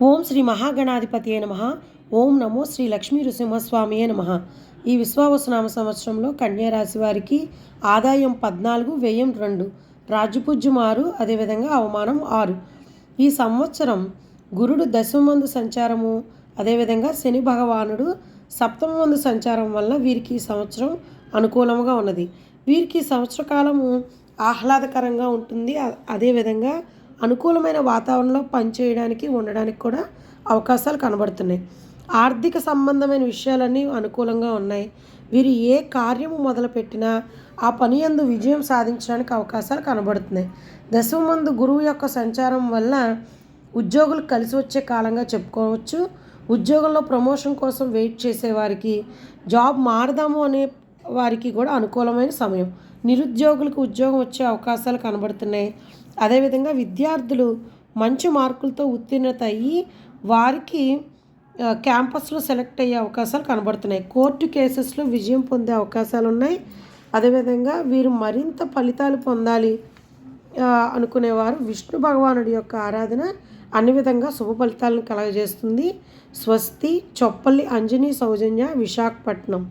ఓం శ్రీ మహాగణాధిపతియే నమః. ఓం నమో శ్రీ లక్ష్మీ నృసింహస్వామియే నమః. ఈ విశ్వావసునామ సంవత్సరంలో కన్యారాశి వారికి ఆదాయం 14, వ్యయం 2, రాజ్యపూజ్యం 6, అదేవిధంగా అవమానం 6. ఈ సంవత్సరం గురుడు దశమందు సంచారము, అదేవిధంగా శని భగవానుడు సప్తమందు సంచారం వల్ల వీరికి ఈ సంవత్సరం అనుకూలంగా ఉన్నది. వీరికి సంవత్సర కాలము ఆహ్లాదకరంగా ఉంటుంది. అదేవిధంగా అనుకూలమైన వాతావరణంలో పనిచేయడానికి ఉండడానికి కూడా అవకాశాలు కనబడుతున్నాయి. ఆర్థిక సంబంధమైన విషయాలన్నీ అనుకూలంగా ఉన్నాయి. వీరు ఏ కార్యము మొదలుపెట్టినా ఆ పని యందు విజయం సాధించడానికి అవకాశాలు కనబడుతున్నాయి. దశమందు గురువు యొక్క సంచారం వల్ల ఉద్యోగులు కలిసి వచ్చే కాలంగా చెప్పుకోవచ్చు. ఉద్యోగంలో ప్రమోషన్ కోసం వెయిట్ చేసేవారికి, జాబ్ మారదాము అనే వారికి కూడా అనుకూలమైన సమయం. నిరుద్యోగులకు ఉద్యోగం వచ్చే అవకాశాలు కనబడుతున్నాయి. అదేవిధంగా విద్యార్థులు మంచి మార్కులతో ఉత్తీర్ణత అయ్యి వారికి క్యాంపస్లో సెలెక్ట్ అయ్యే అవకాశాలు కనబడుతున్నాయి. కోర్టు కేసెస్లో విజయం పొందే అవకాశాలు ఉన్నాయి. అదేవిధంగా వీరు మరింత ఫలితాలు పొందాలి అనుకునేవారు విష్ణు భగవానుడి యొక్క ఆరాధన అన్ని విధంగా శుభ ఫలితాలను కలగజేస్తుంది. స్వస్తి. చొప్పల్లి అంజనీ సౌజన్య, విశాఖపట్నం.